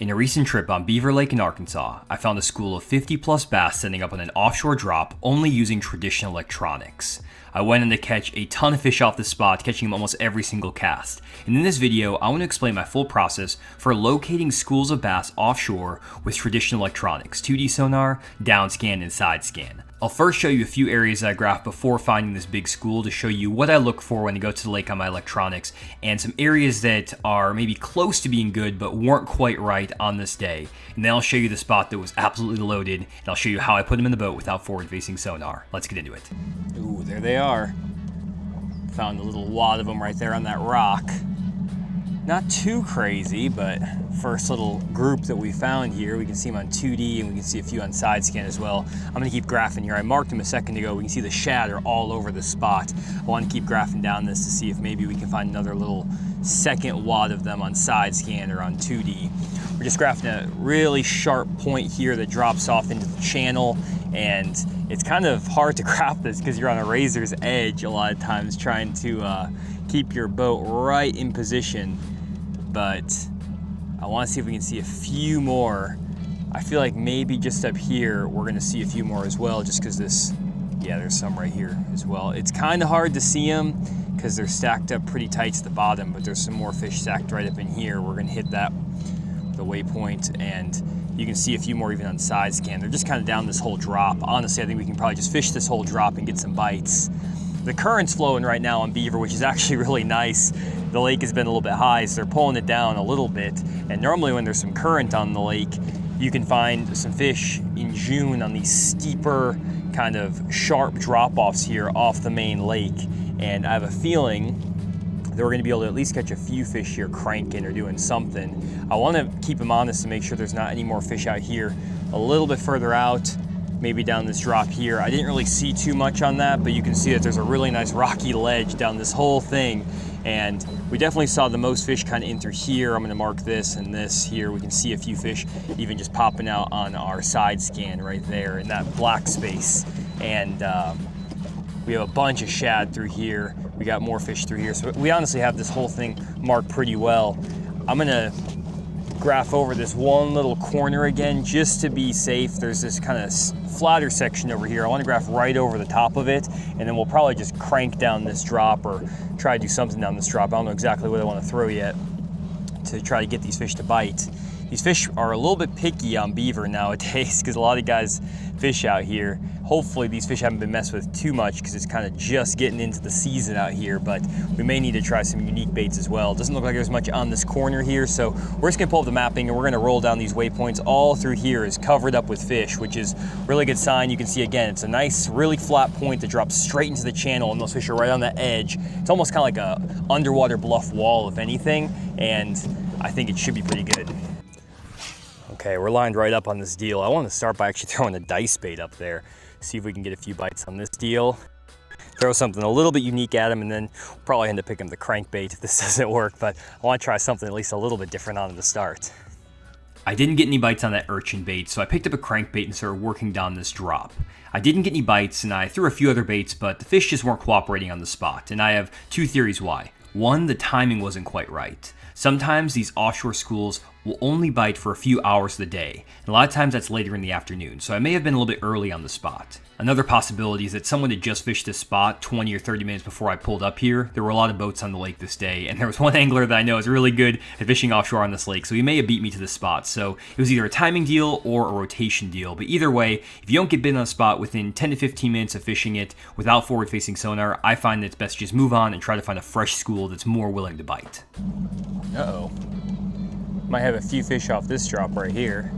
In a recent trip on Beaver Lake in Arkansas, I found a school of 50 plus bass setting up on an offshore drop only using traditional electronics. I went in to catch a ton of fish off the spot, catching them almost every single cast. And in this video, I want to explain my full process for locating schools of bass offshore with traditional electronics, 2D sonar, DownScan, and SideScan. I'll first show you a few areas that I graphed before finding this big school to show you what I look for when I go to the lake on my electronics, and some areas that are maybe close to being good but weren't quite right on this day. And then I'll show you the spot that was absolutely loaded, and I'll show you how I put them in the boat without forward-facing sonar. Let's get into it. Ooh, there they are. Found a little wad of them right there on that rock. Not too crazy, but first little group that we found here. We can see them on 2D and we can see a few on SideScan as well. I'm gonna keep graphing here. I marked them a second ago. We can see the shad are all over the spot. I want to keep graphing down this to see if maybe we can find another little second wad of them on SideScan or on 2D. We're just graphing a really sharp point here that drops off into the channel, and it's kind of hard to graph this because you're on a razor's edge a lot of times trying to keep your boat right in position. But I want to see if we can see a few more. I feel like maybe just up here we're going to see a few more as well, just because this, yeah, there's some right here as well. It's kind of hard to see them because they're stacked up pretty tight to the bottom, but there's some more fish stacked right up in here. We're going to hit that, the waypoint, and you can see a few more even on SideScan. They're just kind of down this whole drop. Honestly, I think we can probably just fish this whole drop and get some bites. The current's flowing right now on Beaver, which is actually really nice. The lake has been a little bit high, so they're pulling it down a little bit. And normally when there's some current on the lake, you can find some fish in June on these steeper, kind of sharp drop-offs here off the main lake. And I have a feeling that we're gonna be able to at least catch a few fish here cranking or doing something. I wanna keep them honest to make sure there's not any more fish out here a little bit further out, maybe down this drop here. I didn't really see too much on that, but you can see that there's a really nice rocky ledge down this whole thing. And we definitely saw the most fish kind of in through here. I'm gonna mark this and this here. We can see a few fish even just popping out on our SideScan right there in that black space. And we have a bunch of shad through here. We got more fish through here. So we honestly have this whole thing marked pretty well. I'm gonna graph over this one little corner again just to be safe. There's this kind of flatter section over here. I want to graph right over the top of it, and then we'll probably just crank down this drop or try to do something down this drop. I don't know exactly what I want to throw yet to try to get these fish to bite. These fish are a little bit picky on Beaver nowadays because a lot of guys fish out here. Hopefully these fish haven't been messed with too much because it's kind of just getting into the season out here, but we may need to try some unique baits as well. It doesn't look like there's much on this corner here, so we're just gonna pull up the mapping and we're gonna roll down these waypoints. All through here is covered up with fish, which is a really good sign. You can see again, it's a nice, really flat point that drops straight into the channel, and those fish are right on the edge. It's almost kind of like a underwater bluff wall, if anything, and I think it should be pretty good. Okay, we're lined right up on this deal. I want to start by actually throwing a dice bait up there, see if we can get a few bites on this deal. Throw something a little bit unique at him, and then we'll probably end up picking the crankbait if this doesn't work, but I want to try something at least a little bit different on the start. I didn't get any bites on that urchin bait, so I picked up a crankbait and started working down this drop. I didn't get any bites, and I threw a few other baits, but the fish just weren't cooperating on the spot, and I have two theories why. One, the timing wasn't quite right. Sometimes these offshore schools will only bite for a few hours of the day, and a lot of times that's later in the afternoon, so I may have been a little bit early on the spot. Another possibility is that someone had just fished this spot 20 or 30 minutes before I pulled up here. There were a lot of boats on the lake this day, and there was one angler that I know is really good at fishing offshore on this lake, so he may have beat me to this spot. So it was either a timing deal or a rotation deal, but either way, if you don't get bit on a spot within 10 to 15 minutes of fishing it without forward-facing sonar, I find that it's best to just move on and try to find a fresh school that's more willing to bite. Uh-oh. Might have a few fish off this drop right here.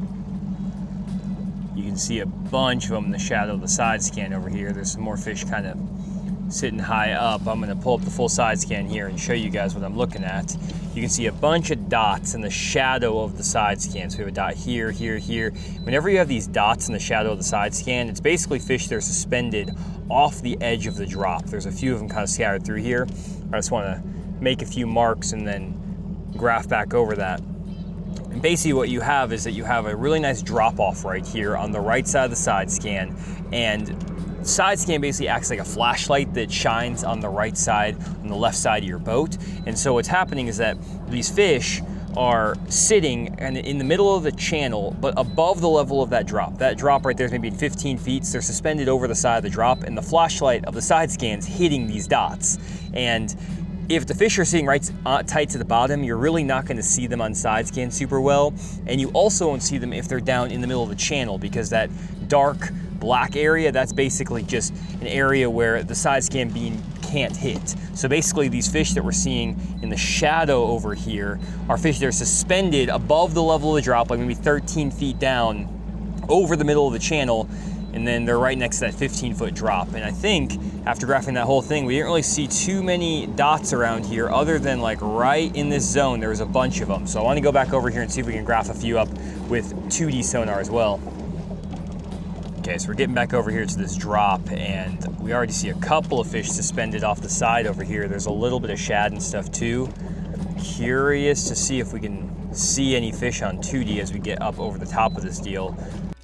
You can see a bunch of them in the shadow of the SideScan over here. There's some more fish kind of sitting high up. I'm gonna pull up the full SideScan here and show you guys what I'm looking at. You can see a bunch of dots in the shadow of the SideScan. So we have a dot here, here, here. Whenever you have these dots in the shadow of the SideScan, it's basically fish that are suspended off the edge of the drop. There's a few of them kind of scattered through here. I just wanna make a few marks and then graph back over that. And basically what you have is that you have a really nice drop off right here on the right side of the SideScan, and SideScan basically acts like a flashlight that shines on the right side, on the left side of your boat. And so what's happening is that these fish are sitting in the middle of the channel, but above the level of that drop. That drop right there is maybe 15 feet, so they're suspended over the side of the drop, and the flashlight of the side scan's hitting these dots. And if the fish are sitting right tight to the bottom, you're really not going to see them on side scan super well, and you also won't see them if they're down in the middle of the channel, because that dark black area, that's basically just an area where the side scan beam can't hit. So basically these fish that we're seeing in the shadow over here are fish that are suspended above the level of the drop, like maybe 13 feet down over the middle of the channel, and then they're right next to that 15-foot drop. And I think after graphing that whole thing, we didn't really see too many dots around here other than like right in this zone, there was a bunch of them. So I want to go back over here and see if we can graph a few up with 2D sonar as well. Okay, so we're getting back over here to this drop, and we already see a couple of fish suspended off the side over here. There's a little bit of shad and stuff too. Curious to see if we can see any fish on 2D as we get up over the top of this deal.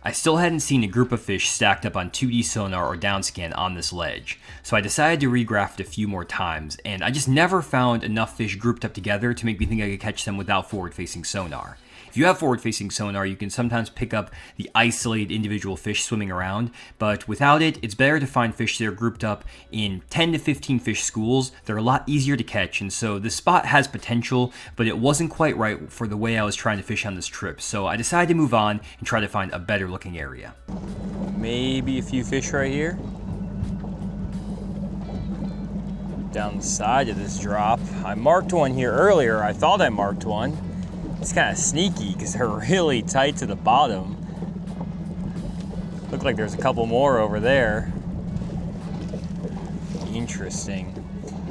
I still hadn't seen a group of fish stacked up on 2D sonar or DownScan on this ledge, so I decided to regraph it a few more times, and I just never found enough fish grouped up together to make me think I could catch them without forward-facing sonar. If you have forward-facing sonar, you can sometimes pick up the isolated individual fish swimming around, but without it, it's better to find fish that are grouped up in 10 to 15 fish schools. They're a lot easier to catch, and so this spot has potential, but it wasn't quite right for the way I was trying to fish on this trip, so I decided to move on and try to find a better looking area. Maybe a few fish right here. Down the side of this drop. I marked one here earlier. I thought I marked one. It's kind of sneaky because they're really tight to the bottom. Look like there's a couple more over there. Interesting.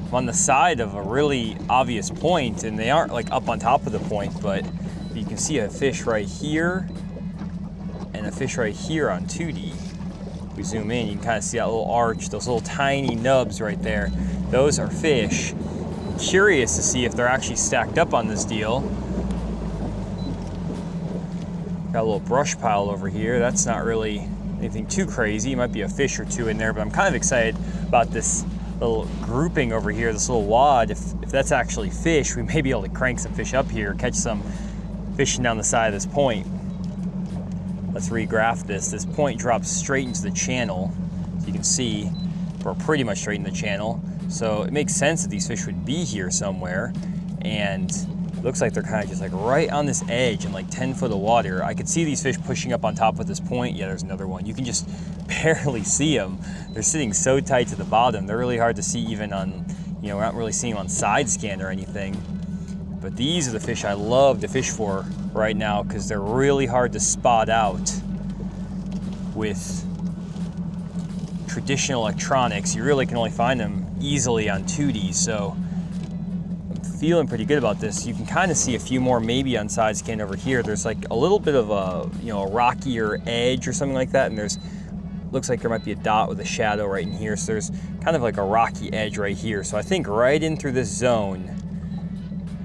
I'm on the side of a really obvious point, and they aren't like up on top of the point, but you can see a fish right here and a fish right here on 2D. If we zoom in, you can kind of see that little arch, those little tiny nubs right there. Those are fish. Curious to see if they're actually stacked up on this deal. Got a little brush pile over here. That's not really anything too crazy. Might be a fish or two in there, but I'm kind of excited about this little grouping over here, this little wad. If that's actually fish, we may be able to crank some fish up here, catch some fishing down the side of this point. Let's regraph this. This point drops straight into the channel. So you can see we're pretty much straight in the channel. So it makes sense that these fish would be here somewhere. And it looks like they're kind of just like right on this edge in like 10 foot of water. I could see these fish pushing up on top of this point. Yeah, there's another one. You can just barely see them. They're sitting so tight to the bottom. They're really hard to see even on, we're not really seeing them on SideScan or anything. But these are the fish I love to fish for right now because they're really hard to spot out with traditional electronics. You really can only find them easily on 2D, so I'm feeling pretty good about this. You can kind of see a few more maybe on SideScan over here. There's like a little bit of a, a rockier edge or something like that, and there's looks like there might be a dot with a shadow right in here, so there's kind of like a rocky edge right here. So I think right in through this zone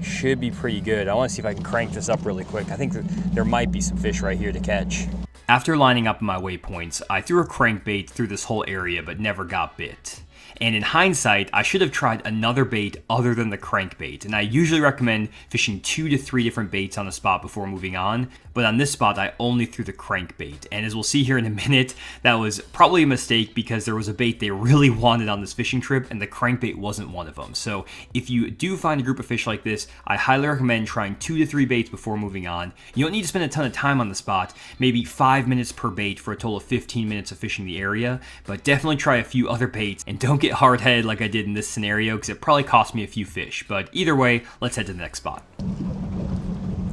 should be pretty good. I want to see if I can crank this up really quick. I think there might be some fish right here to catch. After lining up my waypoints, I threw a crankbait through this whole area but never got bit. And in hindsight, I should have tried another bait other than the crankbait, and I usually recommend fishing 2 to 3 different baits on a spot before moving on, but on this spot I only threw the crankbait, and as we'll see here in a minute, that was probably a mistake because there was a bait they really wanted on this fishing trip, and the crankbait wasn't one of them. So if you do find a group of fish like this, I highly recommend trying 2 to 3 baits before moving on. You don't need to spend a ton of time on the spot, maybe 5 minutes per bait for a total of 15 minutes of fishing the area, but definitely try a few other baits, and don't get hard-headed like I did in this scenario because it probably cost me a few fish. But either way, let's head to the next spot.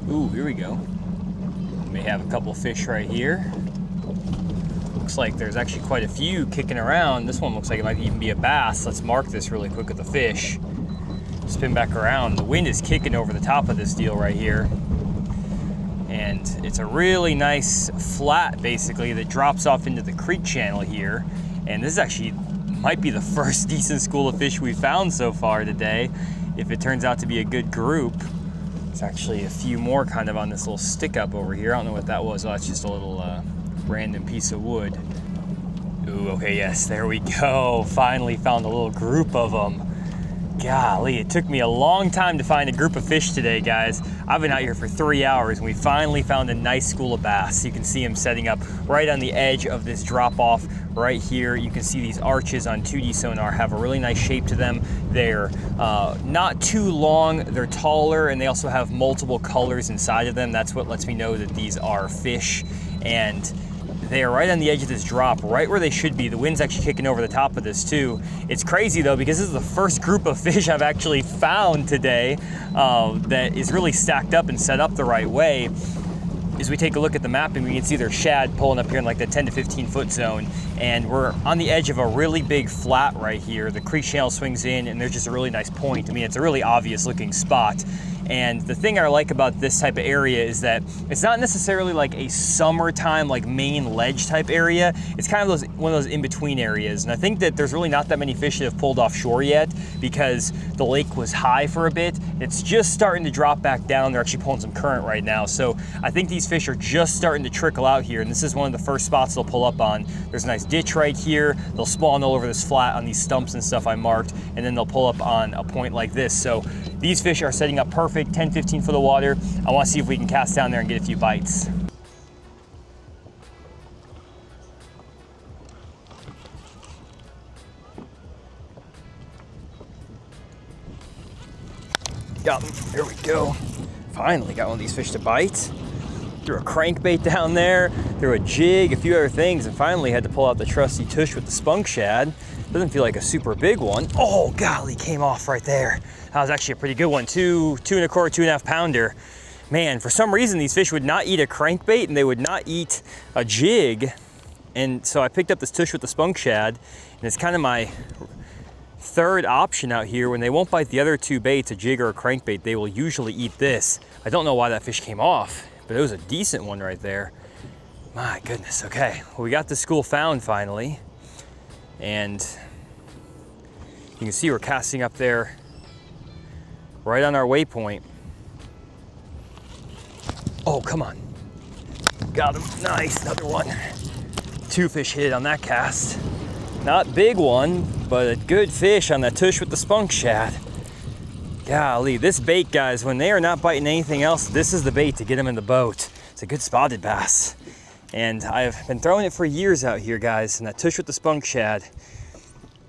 Ooh, here we go. We may have a couple fish right here. Looks like there's actually quite a few kicking around. This one looks like it might even be a bass. Let's mark this really quick with the fish. Spin back around. The wind is kicking over the top of this deal right here. And it's a really nice flat, basically, that drops off into the creek channel here. And this is actually might be the first decent school of fish we've found so far today, if it turns out to be a good group. There's actually a few more kind of on this little stick up over here. I don't know what that was. Oh, it's just a little random piece of wood. Ooh, okay, yes, there we go. Finally found a little group of them. Golly, it took me a long time to find a group of fish today, guys. I've been out here for 3 hours and we finally found a nice school of bass. You can see them setting up right on the edge of this drop off right here. You can see these arches on 2D sonar have a really nice shape to them. They're not too long, they're taller, and they also have multiple colors inside of them. That's what lets me know that these are fish. And they are right on the edge of this drop, right where they should be. The wind's actually kicking over the top of this too. It's crazy though, because this is the first group of fish I've actually found today that is really stacked up and set up the right way. As we take a look at the mapping, we can see there's shad pulling up here in like the 10 to 15 foot zone. And we're on the edge of a really big flat right here. The creek channel swings in and there's just a really nice point. I mean, it's a really obvious looking spot. And the thing I like about this type of area is that it's not necessarily like a summertime, like main ledge type area. It's kind of one of those in-between areas. And I think that there's really not that many fish that have pulled offshore yet because the lake was high for a bit. It's just starting to drop back down. They're actually pulling some current right now. So I think these fish are just starting to trickle out here. And this is one of the first spots they'll pull up on. There's a nice ditch right here. They'll spawn all over this flat on these stumps and stuff I marked. And then they'll pull up on a point like this. So these fish are setting up perfect. 10, 15 foot of water. I want to see if we can cast down there and get a few bites. Got them. Here we go. Finally got one of these fish to bite. Threw a crankbait down there, threw a jig, a few other things, and finally had to pull out the trusty tush with the spunk shad. Doesn't feel like a super big one. Oh, golly, came off right there. That was actually a pretty good one. Two and a quarter, 2.5 pounder. Man, for some reason, these fish would not eat a crankbait and they would not eat a jig. And so I picked up this tush with the spunk shad, and it's kind of my third option out here. When they won't bite the other two baits, a jig or a crankbait, they will usually eat this. I don't know why that fish came off, but it was a decent one right there. My goodness, okay. Well, we got the school found finally. And you can see we're casting up there right on our waypoint. Oh, come on. Got him, nice, another one. 2 fish hit on that cast. Not big one, but a good fish on that tush with the spunk shad. Golly, this bait, guys, when they are not biting anything else, this is the bait to get them in the boat. It's a good spotted bass. And I've been throwing it for years out here, guys, and that tush with the spunk shad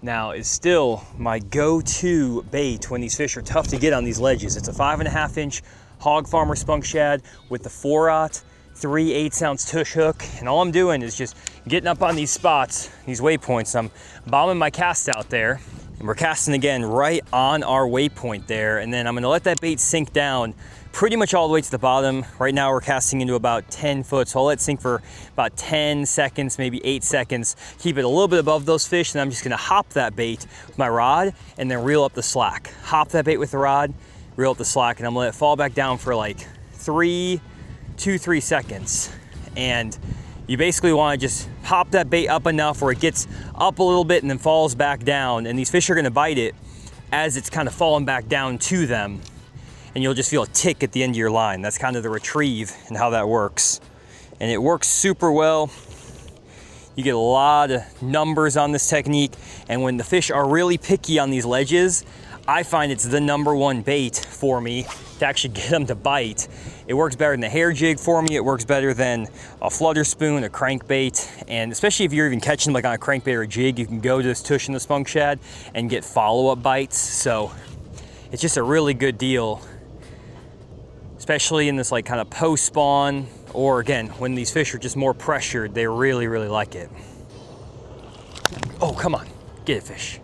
now is still my go-to bait when these fish are tough to get on these ledges. It's a 5.5 inch Hog Farmer spunk shad with the 4/0 3/8 ounce tush hook, and all I'm doing is just getting up on these spots, these waypoints. I'm bombing my cast out there, and we're casting again right on our waypoint there, and then I'm gonna let that bait sink down pretty much all the way to the bottom. Right now we're casting into about 10 foot, so I'll let it sink for about 10 seconds, maybe 8 seconds. Keep it a little bit above those fish, and I'm just gonna hop that bait with my rod and then reel up the slack. Hop that bait with the rod, reel up the slack, and I'm gonna let it fall back down for like 3 seconds. And you basically wanna just hop that bait up enough where it gets up a little bit and then falls back down, and these fish are gonna bite it as it's kind of falling back down to them. And you'll just feel a tick at the end of your line. That's kind of the retrieve and how that works. And it works super well. You get a lot of numbers on this technique. And when the fish are really picky on these ledges, I find it's the #1 bait for me to actually get them to bite. It works better than the hair jig for me. It works better than a flutter spoon, a crankbait. And especially if you're even catching like on a crankbait or a jig, you can go to this tush and the spunk shad and get follow-up bites. So it's just a really good deal, especially in this like kind of post spawn, or again, when these fish are just more pressured, they really, really like it. Oh, come on, get it, fish.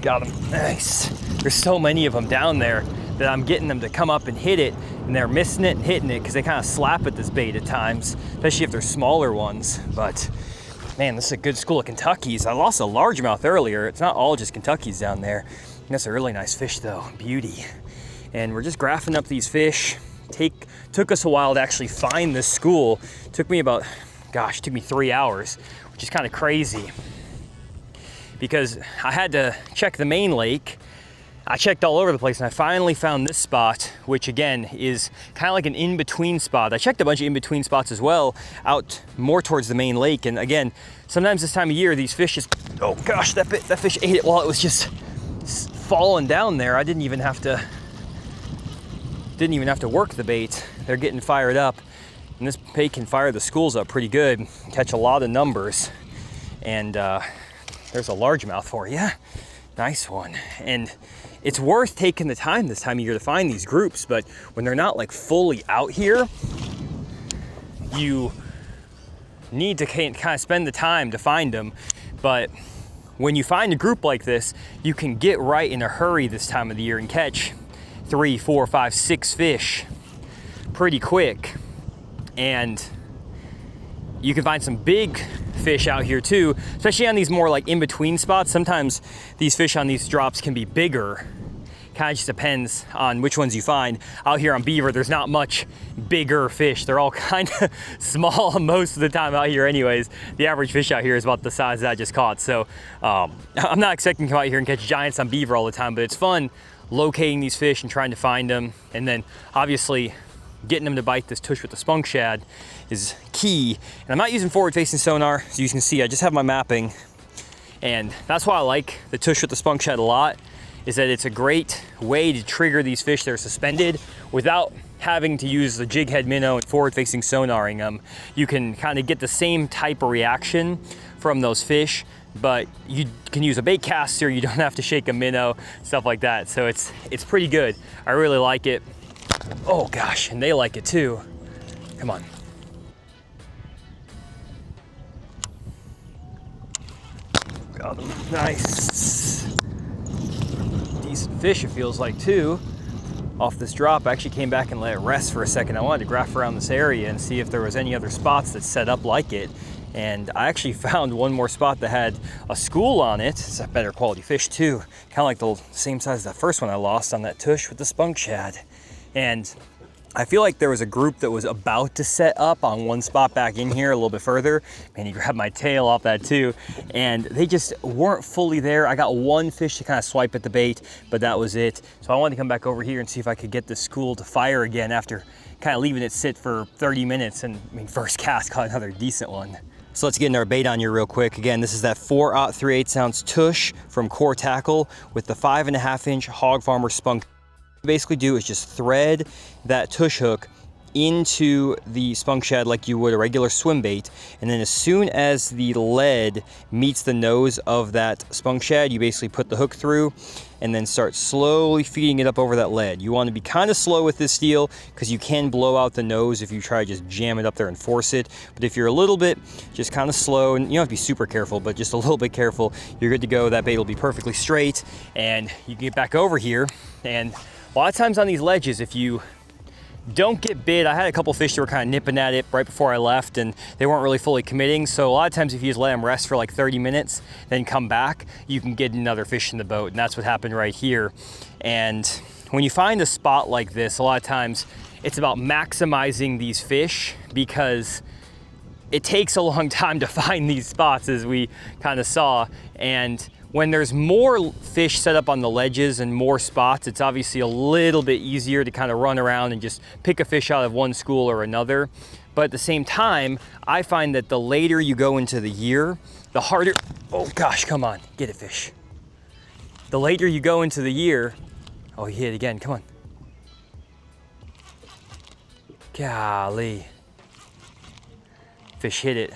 Got him, nice. There's so many of them down there that I'm getting them to come up and hit it, and they're missing it and hitting it because they kind of slap at this bait at times, especially if they're smaller ones. But man, this is a good school of Kentuckys. I lost a largemouth earlier. It's not all just Kentuckys down there. That's a really nice fish though, beauty. And we're just graphing up these fish. Took us a while to actually find this school. Took me about, gosh, took me 3 hours, which is kind of crazy because I had to check the main lake. I checked all over the place and I finally found this spot, which again is kind of like an in-between spot. I checked a bunch of in-between spots as well, out more towards the main lake. And again, sometimes this time of year, these fish just, oh gosh, that fish ate it while it was just falling down there. I didn't even have to work the bait. They're getting fired up. And this bait can fire the schools up pretty good, catch a lot of numbers. And there's a largemouth for you. Nice one. And it's worth taking the time this time of year to find these groups, but when they're not like fully out here, you need to kind of spend the time to find them. But when you find a group like this, you can get right in a hurry this time of the year and catch 3, 4, 5, 6 fish pretty quick. And you can find some big fish out here too, especially on these more like in-between spots. Sometimes these fish on these drops can be bigger. Kind of just depends on which ones you find. Out here on Beaver, there's not much bigger fish. They're all kind of small most of the time out here anyways. The average fish out here is about the size that I just caught. So I'm not expecting to come out here and catch giants on Beaver all the time, but it's fun locating these fish and trying to find them. And then obviously getting them to bite this tush with the spunk shad is key. And I'm not using forward-facing sonar, as you can see. I just have my mapping, and that's why I like the tush with the spunk shad a lot, is that it's a great way to trigger these fish that are suspended without having to use the jig head minnow and forward-facing sonaring them. You can kind of get the same type of reaction from those fish, but you can use a bait caster. You don't have to shake a minnow, stuff like that. So it's pretty good. I really like it. Oh gosh, and they like it too. Come on. Got them. Nice. Decent fish, it feels like too. Off this drop, I actually came back and let it rest for a second. I wanted to graph around this area and see if there was any other spots that set up like it. And I actually found one more spot that had a school on it. It's a better quality fish too. Kind of like the same size as that first one I lost on that tush with the spunk shad. And I feel like there was a group that was about to set up on one spot back in here a little bit further. Man, he grabbed my tail off that too. And they just weren't fully there. I got one fish to kind of swipe at the bait, but that was it. So I wanted to come back over here and see if I could get this school to fire again after kind of leaving it sit for 30 minutes. And I mean, first cast caught another decent one. So let's get into our bait on here real quick. Again, this is that 4/0 3/8 ounce tush from Core Tackle with the 5.5-inch Hog Farmer Spunk. What you basically do is just thread that tush hook into the spunk shad like you would a regular swim bait, and then as soon as the lead meets the nose of that spunk shad, you basically put the hook through and then start slowly feeding it up over that lead. You want to be kind of slow with this steel because you can blow out the nose if you try to just jam it up there and force it. But if you're a little bit just kind of slow, and you don't have to be super careful, but just a little bit careful, you're good to go. That bait will be perfectly straight, and you can get back over here. And a lot of times on these ledges, if you don't get bit, I had a couple fish that were kind of nipping at it right before I left and they weren't really fully committing. So a lot of times if you just let them rest for like 30 minutes, then come back, you can get another fish in the boat. And that's what happened right here. And when you find a spot like this, a lot of times it's about maximizing these fish because it takes a long time to find these spots, as we kind of saw. And when there's more fish set up on the ledges and more spots, it's obviously a little bit easier to kind of run around and just pick a fish out of one school or another. But at the same time, I find that the later you go into the year, the harder, oh gosh, come on, get it, fish. The later you go into the year, oh, he hit again, come on. Golly. Fish hit it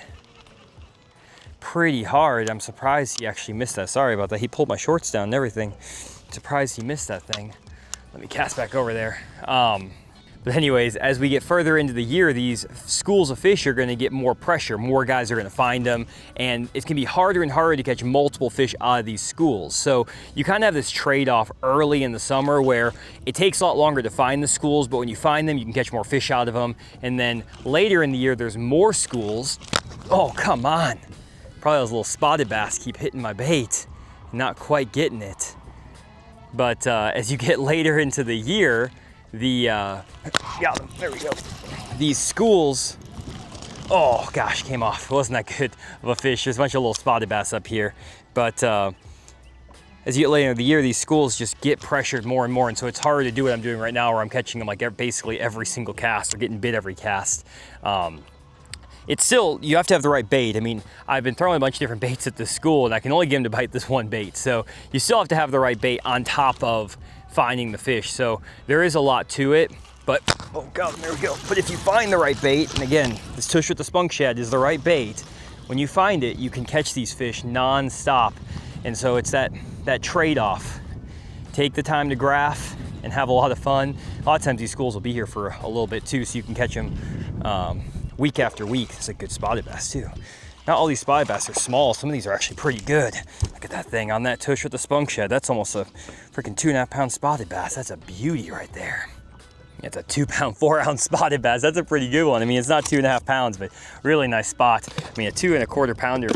pretty hard. I'm surprised he actually missed that. Sorry about that. He pulled my shorts down and everything. Surprised he missed that thing. Let me cast back over there. But anyways, as we get further into the year, these schools of fish are going to get more pressure. More guys are going to find them, and it's going to be harder and harder to catch multiple fish out of these schools. So you kind of have this trade-off early in the summer where it takes a lot longer to find the schools, but when you find them, you can catch more fish out of them. And then later in the year, there's more schools. Oh, come on. Probably those little spotted bass keep hitting my bait, not quite getting it. But as you get later into the year, got them, there we go. These schools, oh gosh, came off. It wasn't that good of a fish. There's a bunch of little spotted bass up here. But as you get later in the year, these schools just get pressured more and more, and so it's harder to do what I'm doing right now, where I'm catching them like basically every single cast or getting bit every cast. It's still, you have to have the right bait. I mean, I've been throwing a bunch of different baits at this school, and I can only get them to bite this one bait. So you still have to have the right bait on top of finding the fish. So there is a lot to it, but, oh God, there we go. But if you find the right bait, and again, this tush with the spunk shad is the right bait, when you find it, you can catch these fish non-stop. And so it's that trade-off. Take the time to graph and have a lot of fun. A lot of times these schools will be here for a little bit too, so you can catch them week after week. It's a good spotted bass too. Not all these spotted bass are small. Some of these are actually pretty good. Look at that thing on that tush with the spunk shad. That's almost a freaking 2.5 pound spotted bass. That's a beauty right there. It's a 2 pound, 4 ounce spotted bass. That's a pretty good one. I mean, it's not 2.5 pounds, but really nice spot. I mean, a 2.25 pounder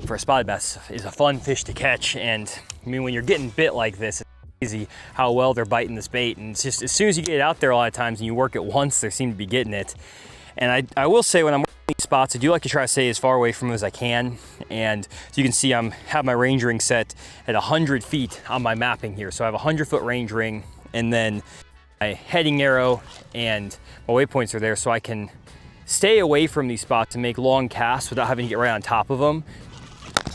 for a spotted bass is a fun fish to catch. And I mean, when you're getting bit like this, it's crazy how well they're biting this bait. And it's just, as soon as you get it out there a lot of times and you work it once, they seem to be getting it. And I will say, when I'm working these spots, I do like to try to stay as far away from them as I can. And as you can see, I have my range ring set at 100 feet on my mapping here. So I have a 100-foot range ring, and then my heading arrow and my waypoints are there, so I can stay away from these spots and make long casts without having to get right on top of them.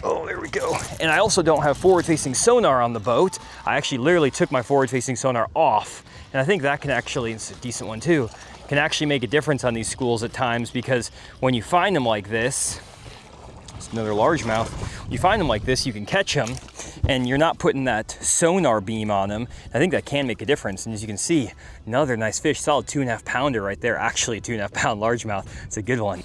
Oh, there we go. And I also don't have forward-facing sonar on the boat. I actually literally took my forward-facing sonar off, and I think that can actually, it's a decent one too, can actually make a difference on these schools at times, because when you find them like this, it's another largemouth, you find them like this, you can catch them, and you're not putting that sonar beam on them. I think that can make a difference. And as you can see, another nice fish, solid 2.5 pounder right there, actually a 2.5 pound largemouth. It's a good one.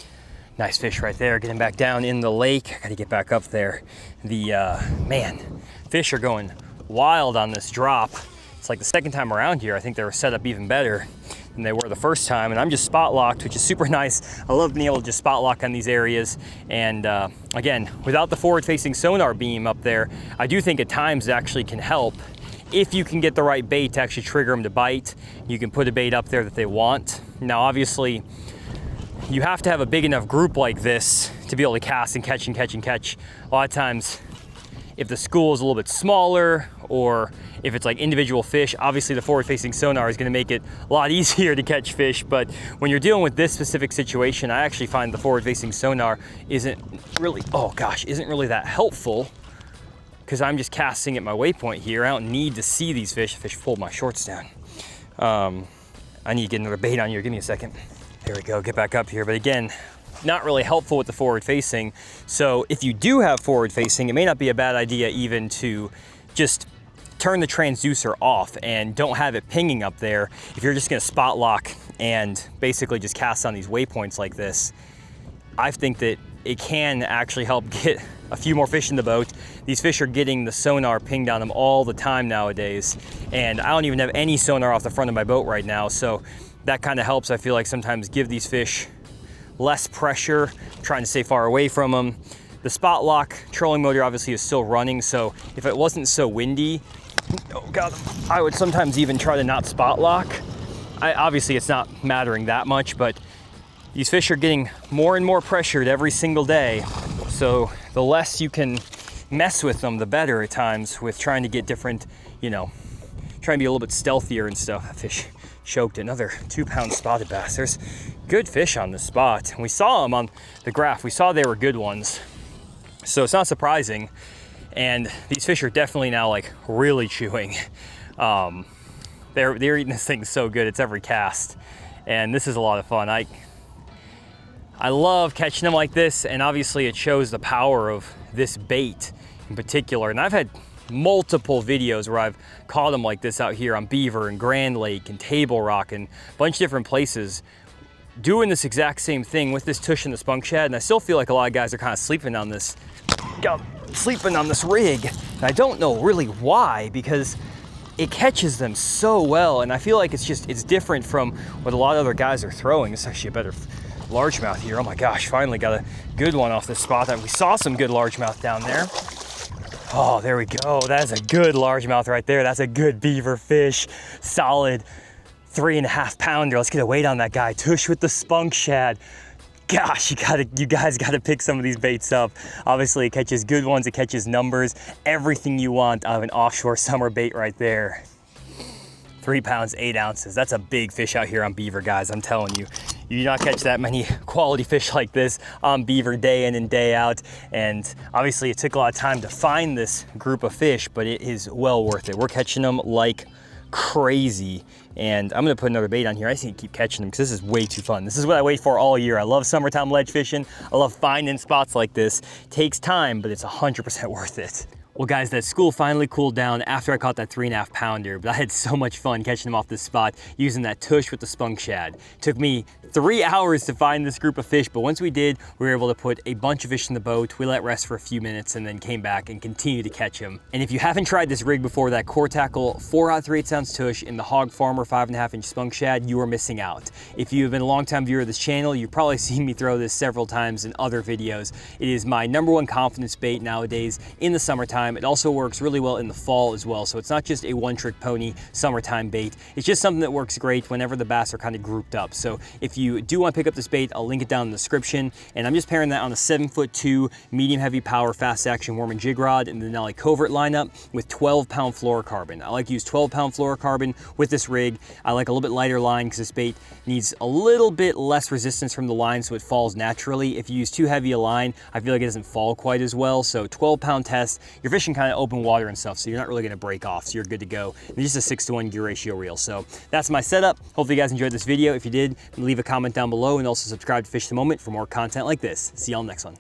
Nice fish right there, getting back down in the lake. I gotta get back up there. Man, fish are going wild on this drop. It's like the second time around here, I think they were set up even better than they were the first time. And I'm just spot locked, which is super nice. I love being able to just spot lock on these areas. And again, without the forward-facing sonar beam up there, I do think at times it actually can help. If you can get the right bait to actually trigger them to bite, you can put a bait up there that they want. Now, obviously, you have to have a big enough group like this to be able to cast and catch and catch and catch. A lot of times, if the school is a little bit smaller, or if it's like individual fish, obviously the forward-facing sonar is gonna make it a lot easier to catch fish. But when you're dealing with this specific situation, I actually find the forward-facing sonar isn't really that helpful, because I'm just casting at my waypoint here. I don't need to see these fish. The fish pulled my shorts down. I need to get another bait on here. Give me a second. There we go, get back up here. But again, not really helpful with the forward facing. So if you do have forward facing, it may not be a bad idea even to just turn the transducer off and don't have it pinging up there. If you're just gonna spot lock and basically just cast on these waypoints like this, I think that it can actually help get a few more fish in the boat. These fish are getting the sonar pinged on them all the time nowadays. And I don't even have any sonar off the front of my boat right now. So that kind of helps, I feel like, sometimes give these fish less pressure, trying to stay far away from them. The spot lock trolling motor obviously is still running, so if it wasn't so windy, oh God, I would sometimes even try to not spot lock. Obviously it's not mattering that much, but these fish are getting more and more pressured every single day. So the less you can mess with them, the better at times, with trying to get different, trying to be a little bit stealthier and stuff. That fish choked another 2 pound spotted bass. There's good fish on this spot. And we saw them on the graph. We saw they were good ones. So it's not surprising. And these fish are definitely now like really chewing. They're eating this thing so good. It's every cast. And this is a lot of fun. I love catching them like this. And obviously it shows the power of this bait in particular. And I've had multiple videos where I've caught them like this out here on Beaver and Grand Lake and Table Rock and a bunch of different places, doing this exact same thing with this tush and the spunk shad. And I still feel like a lot of guys are kind of sleeping on this rig. And I don't know really why, because it catches them so well. And I feel like it's different from what a lot of other guys are throwing. It's actually a better largemouth here. Oh my gosh, finally got a good one off this spot. We saw some good largemouth down there. Oh, there we go. That's a good largemouth right there. That's a good beaver fish. Solid 3.5 pounder. Let's get a weight on that guy. Tush with the spunk shad. gosh, you guys gotta pick some of these baits up. Obviously it catches good ones, it catches numbers, everything you want out of an offshore summer bait right there. 3 pounds, 8 ounces. That's a big fish out here on Beaver, guys, I'm telling you. You do not catch that many quality fish like this on Beaver day in and day out. And obviously it took a lot of time to find this group of fish, but it is well worth it. We're catching them like crazy. And I'm gonna put another bait on here. I just need to keep catching them because this is way too fun. This is what I wait for all year. I love summertime ledge fishing. I love finding spots like this. It takes time, but it's 100% worth it. Well guys, that school finally cooled down after I caught that 3.5 pounder, but I had so much fun catching them off this spot using that tush with the spunk shad. It took me 3 hours to find this group of fish, but once we did, we were able to put a bunch of fish in the boat. We let rest for a few minutes and then came back and continued to catch them. And if you haven't tried this rig before, that core tackle 4 3/8 ounce tush in the Hog Farmer 5.5 inch spunk shad, you are missing out. If you have been a longtime viewer of this channel, you've probably seen me throw this several times in other videos. It is my #1 confidence bait nowadays in the summertime. It also works really well in the fall as well. So it's not just a one-trick pony summertime bait. It's just something that works great whenever the bass are kind of grouped up. So if you do want to pick up this bait, I'll link it down in the description. And I'm just pairing that on a 7'2" medium heavy power fast action worm and jig rod in the Nelly Covert lineup with 12-pound fluorocarbon. I like to use 12-pound fluorocarbon with this rig. I like a little bit lighter line because this bait needs a little bit less resistance from the line so it falls naturally. If you use too heavy a line, I feel like it doesn't fall quite as well. So 12-pound test, you're fishing kind of open water and stuff, so you're not really going to break off, so you're good to go. And just a 6-to-1 gear ratio reel. So that's my setup. Hopefully you guys enjoyed this video. If you did, leave a comment down below and also subscribe to Fish the Moment for more content like this. See y'all next one.